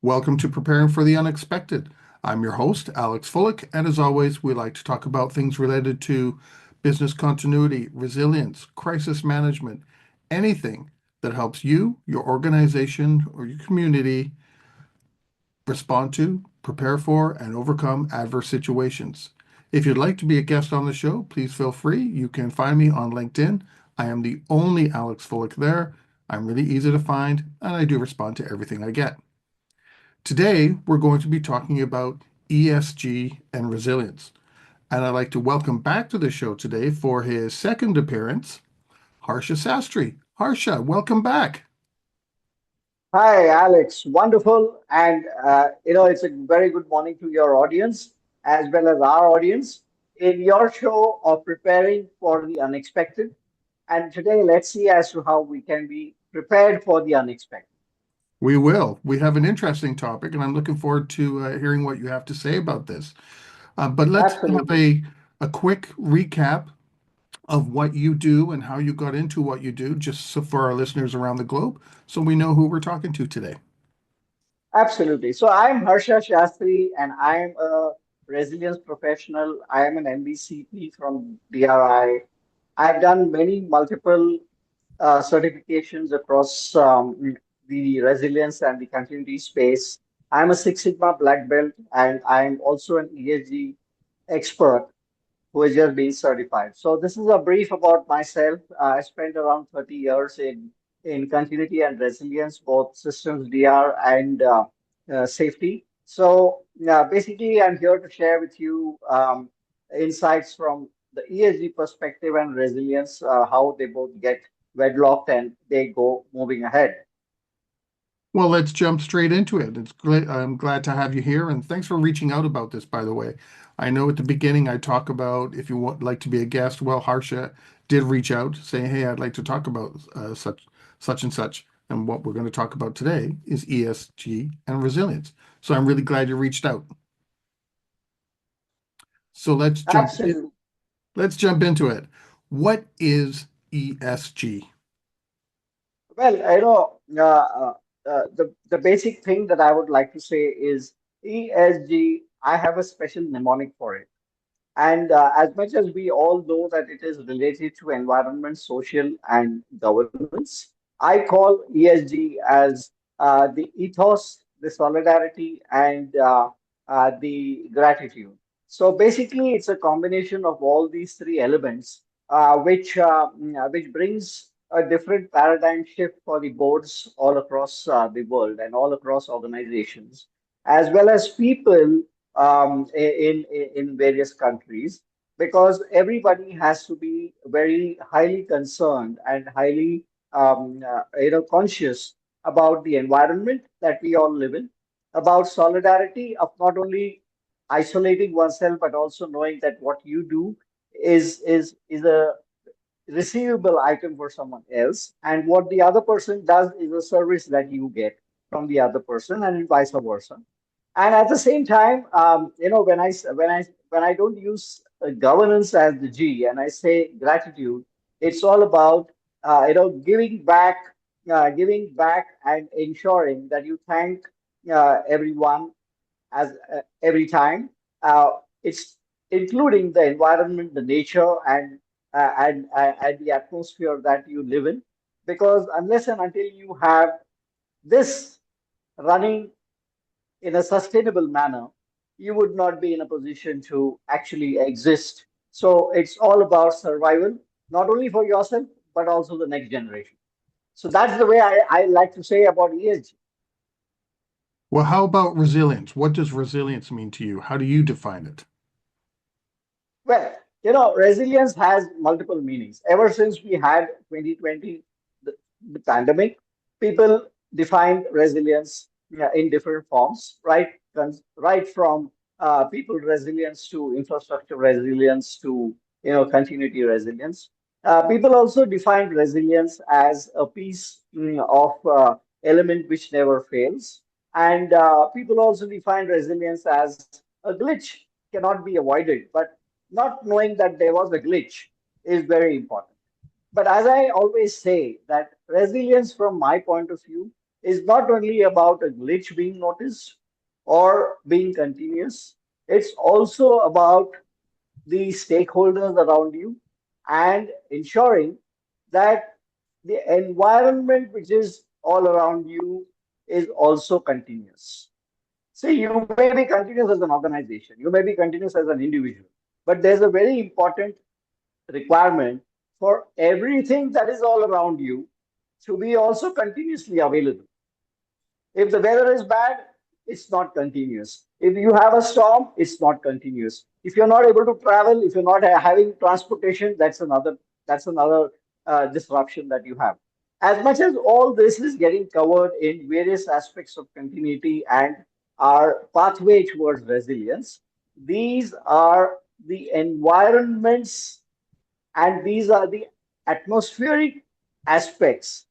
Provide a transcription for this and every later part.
Welcome to Preparing for the Unexpected. I'm your host, Alex Fullick, and as always, we like to talk about things related to business continuity, resilience, crisis management, anything that helps you, your organization, or your community respond to, prepare for, and overcome adverse situations. If you'd like to be a guest on the show, please feel free. You can find me on LinkedIn. I am the only Alex Fullick there. I'm really easy to find, and I do respond to everything I get. Today, we're going to be talking about ESG and resilience. And I'd like to welcome back to the show today for his second appearance, Harsha Sastry. Harsha, welcome back. Hi, Alex. Wonderful. It's a very good morning to your audience as well as our audience in your show of preparing for the unexpected. And today, let's see as to how we can be prepared for the unexpected. We will. We have an interesting topic, and I'm looking forward to hearing what you have to say about this. But let's have Absolutely. a quick recap of what you do and how you got into what you do, just so for our listeners around the globe, so we know who we're talking to today. Absolutely. So I'm Harsha Sastry and I'm a resilience professional. I am an MBCP from DRI. I've done many multiple certifications across the resilience and the continuity space. I'm a Six Sigma black belt, and I'm also an ESG expert who has just been certified. So this is a brief about myself. I spent around 30 years in continuity and resilience, both systems DR and safety. So basically, I'm here to share with you insights from the ESG perspective and resilience, how they both get wedlocked and they go moving ahead. Well, let's jump straight into it. It's great. I'm glad to have you here, and thanks for reaching out about this, by the way. I know at the beginning I talk about if you would like to be a guest. Well, Harsha did reach out saying, "Hey, I'd like to talk about such and such." And what we're going to talk about today is ESG and resilience. So I'm really glad you reached out. So Absolutely. let's jump into it. What is ESG? Well, the basic thing that I would like to say is ESG. I have a special mnemonic for it. And as much as we all know that it is related to environment, social, and governance, I call ESG as the ethos, the solidarity, and the gratitude. So basically, it's a combination of all these three elements, which brings a different paradigm shift for the boards all across the world and all across organizations, as well as people in various countries, because everybody has to be very highly concerned and highly conscious about the environment that we all live in, about solidarity of not only isolating oneself but also knowing that what you do is a receivable item for someone else, and what the other person does is a service that you get from the other person, and vice versa. And at the same time, when I don't use governance as the G and I say gratitude, it's all about giving back and ensuring that you thank everyone as every time. It's including the environment, the nature, and the atmosphere that you live in, because unless and until you have this running in a sustainable manner, you would not be in a position to actually exist. So it's all about survival, not only for yourself, but also the next generation. So that's the way I like to say about ESG. Well, how about resilience? What does resilience mean to you? How do you define it? Well, resilience has multiple meanings. Ever since we had 2020, the pandemic, people defined resilience, in different forms, right? Right from people resilience to infrastructure resilience to continuity resilience. People also defined resilience as a piece of element which never fails, and people also defined resilience as a glitch cannot be avoided, but not knowing that there was a glitch is very important. But as I always say, that resilience from my point of view is not only about a glitch being noticed or being continuous, it's also about the stakeholders around you and ensuring that the environment which is all around you is also continuous. See, you may be continuous as an organization, you may be continuous as an individual, but there's a very important requirement for everything that is all around you to be also continuously available. If the weather is bad, it's not continuous. If you have a storm, it's not continuous. If you're not able to travel, if you're not having transportation, that's another disruption that you have. As much as all this is getting covered in various aspects of continuity and our pathway towards resilience, these are the environments and these are the atmospheric aspects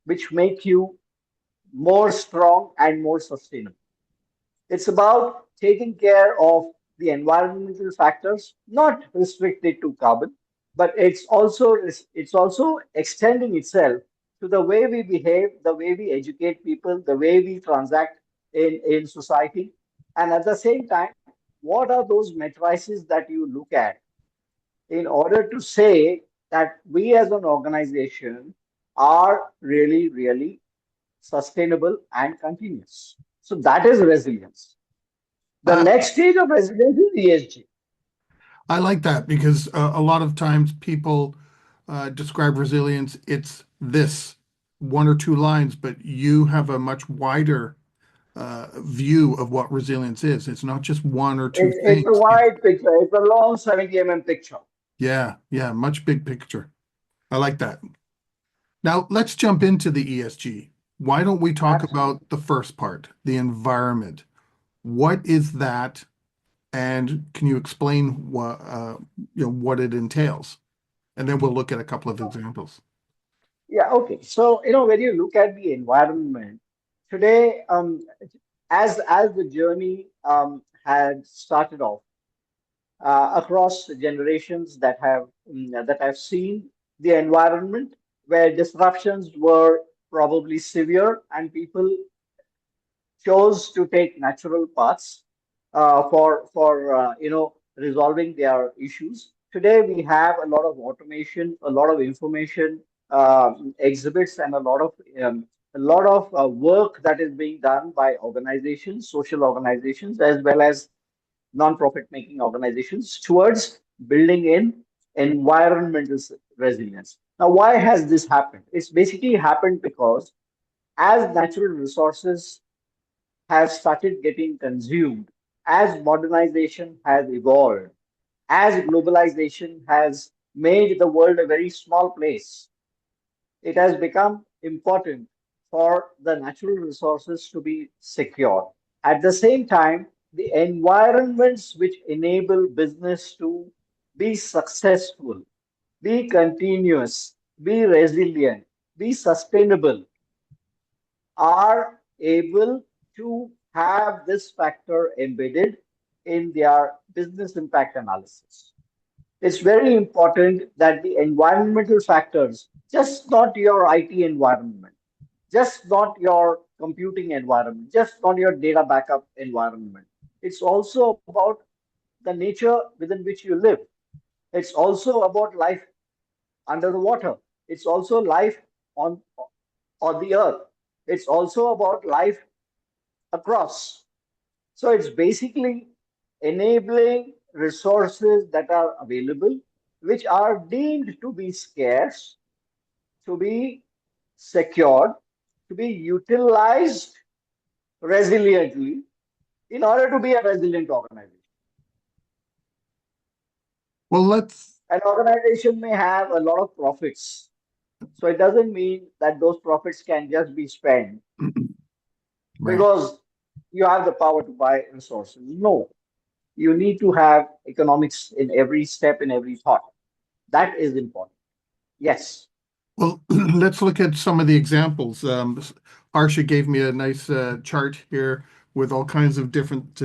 which make you more strong and more sustainable. It's about taking care of the environmental factors, not restricted to carbon, but it's also extending itself to the way we behave, the way we educate people, the way we transact in society. And at the same time, what are those matrices that you look at in order to say that we as an organization are really, really sustainable, and continuous. So that is resilience. The I, next stage of resilience is ESG. I like that because a lot of times people describe resilience, it's this one or two lines, but you have a much wider view of what resilience is. It's not just one or two It's a things. wide picture. It's a long 70 picture. Yeah, yeah, much big picture. I like that. Now let's jump into the ESG. Why don't we talk Absolutely. about the first part, the environment? What is that, and can you explain what it entails? And then we'll look at a couple of examples. Yeah, okay. So, when you look at the environment today, as the journey had started off across generations that have seen the environment where disruptions were probably severe and people chose to take natural paths for resolving their issues. Today we have a lot of automation, a lot of information exhibits, and a lot of work that is being done by organizations, social organizations, as well as non-profit making organizations towards building in environmental resilience. Now, why has this happened? It's basically happened because as natural resources have started getting consumed, as modernization has evolved, as globalization has made the world a very small place, it has become important for the natural resources to be secure. At the same time, the environments which enable business to be successful, be continuous, be resilient, be sustainable are able to have this factor embedded in their business impact analysis. It's very important that the environmental factors, just not your IT environment, just not your computing environment, just not your data backup environment. It's also about the nature within which you live. It's also about life under the water. It's also life on on the earth. It's also about life across. So it's basically enabling resources that are available, which are deemed to be scarce, to be secured, to be utilized resiliently in order to be a resilient organization. Well, let's An organization may have a lot of profits. So it doesn't mean that those profits can just be spent right. because you have the power to buy resources. No, you need to have economics in every step, in every thought. That is important. Yes. Well, let's look at some of the examples. Harsha gave me a nice chart here with all kinds of different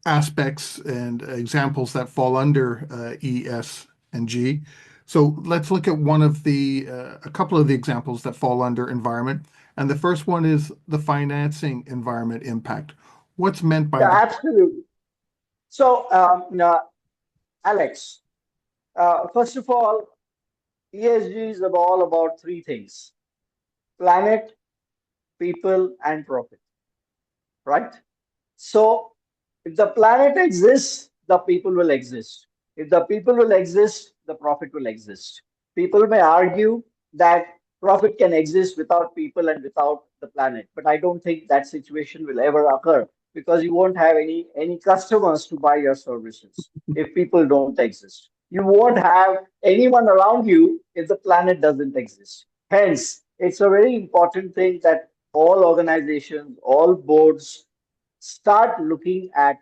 aspects and examples that fall under E, S, and G. So let's look at a couple of the examples that fall under environment, And the first one is the financing environment impact. What's meant by Yeah, that? absolutely. So, Alex, first of all, ESG is all about three things: planet, people, and profit, right? So, if the planet exists, the people will exist. If the people will exist, the profit will exist. People may argue that profit can exist without people and without the planet, but I don't think that situation will ever occur because you won't have any customers to buy your services if people don't exist. You won't have anyone around you if the planet doesn't exist. Hence, it's a very important thing that all organizations, all boards start looking at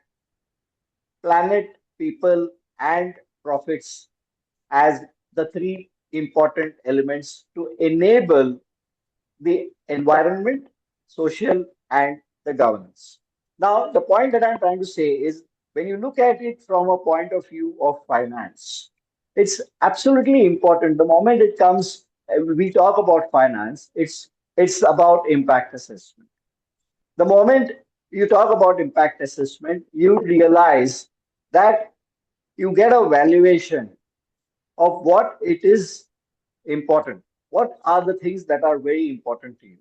planet, people, and profits as the three important elements to enable the environment, social, and the governance. Now, the point that I'm trying to say is when you look at it from a point of view of finance, it's absolutely important. The moment it comes, we talk about finance, it's about impact assessment. The moment you talk about impact assessment, you realize that you get a valuation of what it is important. What are the things that are very important to you?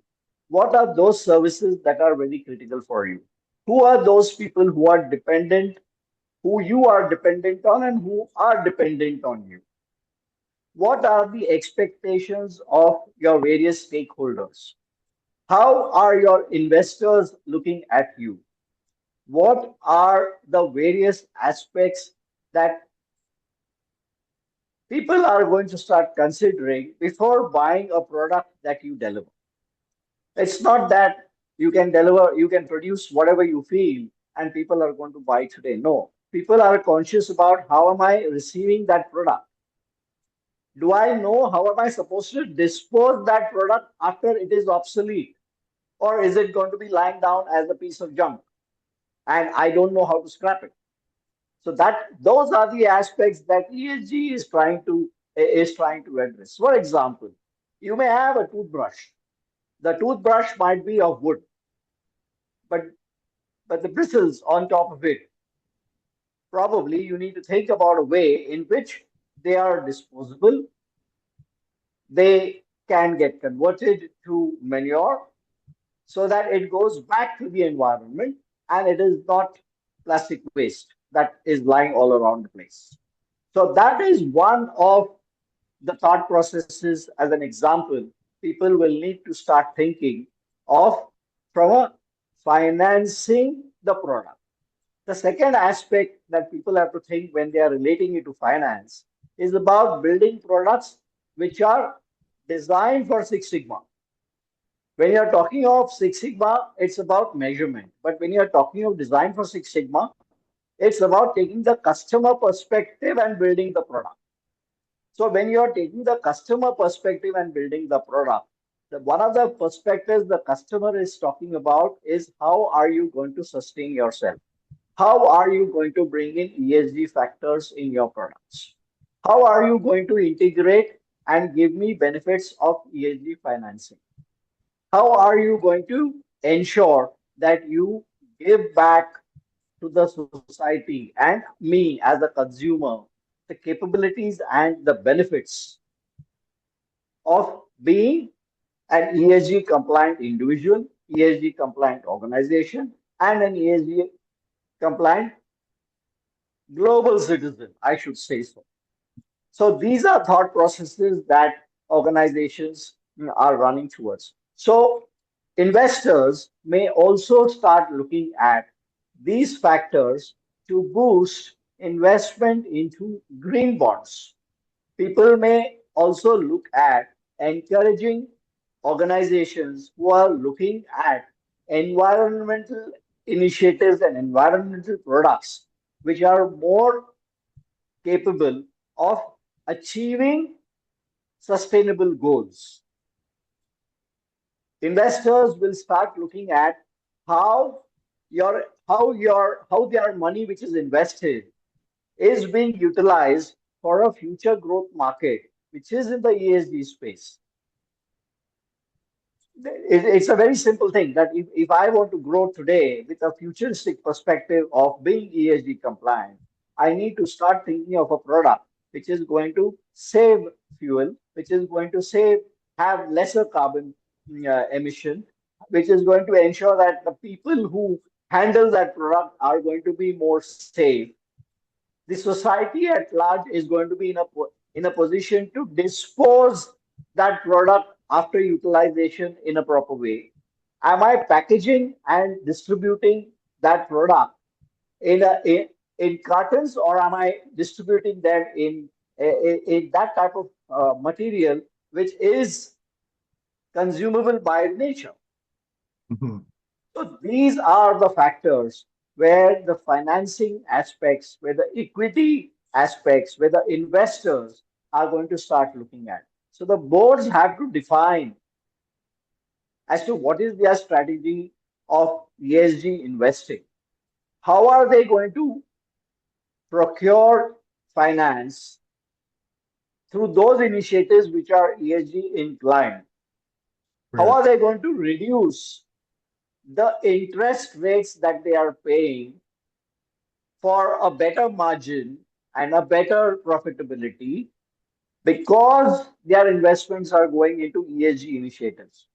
What are those services that are very critical for you? Who are those people who are dependent, who you are dependent on, and who are dependent on you? What are the expectations of your various stakeholders? How are your investors looking at you? What are the various aspects that people are going to start considering before buying a product that you deliver? It's not that you can deliver, you can produce whatever you feel and people are going to buy today. No, people are conscious about how am I receiving that product? Do I know how am I supposed to dispose that product after it is obsolete? Or is it going to be lying down as a piece of junk and I don't know how to scrap it? So that those are the aspects that ESG is trying to address. For example, you may have a toothbrush. The toothbrush might be of wood, but the bristles on top of it, probably you need to think about a way in which they are disposable, they can get converted to manure so that it goes back to the environment and it is not plastic waste that is lying all around the place. So that is one of the thought processes as an example people will need to start thinking of from a financing the product. The second aspect that people have to think when they are relating it to finance is about building products which are designed for Six Sigma. When you're talking of Six Sigma, it's about measurement. But when you're talking of design for Six Sigma, it's about taking the customer perspective and building the product. So when you're taking the customer perspective and building the product, one of the perspectives the customer is talking about is how are you going to sustain yourself? How are you going to bring in ESG factors in your products? How are you going to integrate and give me benefits of ESG financing? How are you going to ensure that you give back to the society and me as a consumer the capabilities and the benefits of being an ESG compliant individual, ESG compliant organization, and an ESG compliant global citizen, I should say so. So these are thought processes that organizations are running towards. So investors may also start looking at these factors to boost investment into green bonds. People may also look at encouraging organizations who are looking at environmental initiatives and environmental products which are more capable of achieving sustainable goals. Investors will start looking at how how their money which is invested is being utilized for a future growth market which is in the ESG space. It's a very simple thing that if I want to grow today with a futuristic perspective of being ESG compliant, I need to start thinking of a product which is going to save fuel, which is going to have lesser carbon emission, which is going to ensure that the people who handle that product are going to be more safe. The society at large is going to be in a position to dispose that product after utilization in a proper way. Am I packaging and distributing that product in in cartons, or am I distributing them in that type of material which is consumable by nature? Mhm. So these are the factors where the financing aspects, where the equity aspects, where the investors are going to start looking at. So the boards have to define as to what is their strategy of ESG investing. How are they going to procure finance through those initiatives which are ESG inclined? How Right. are they going to reduce the interest rates that they are paying for a better margin and a better profitability because their investments are going into ESG initiatives?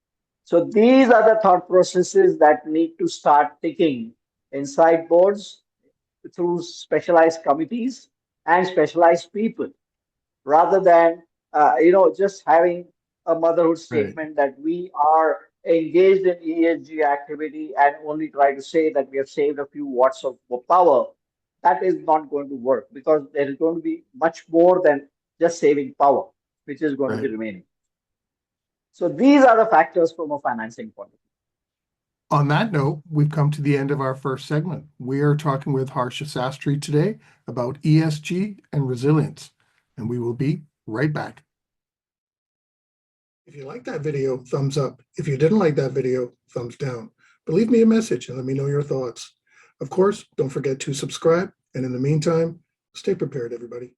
So these are the thought processes that need to start ticking inside boards through specialized committees and specialized people, rather than just having a motherhood Right. statement that we are engaged in ESG activity and only try to say that we have saved a few watts of power. That is not going to work because there is going to be much more than just saving power, which is going to be Right. remaining. So these are the factors from a financing point of On that note, we've come to the end of our first segment. We are talking with Harsha Sastry today about ESG and resilience, and we will be right back. If you liked that video, thumbs up. If you didn't like that video, thumbs down. But leave me a message and let me know your thoughts. Of course, don't forget to subscribe. And in the meantime, stay prepared, everybody.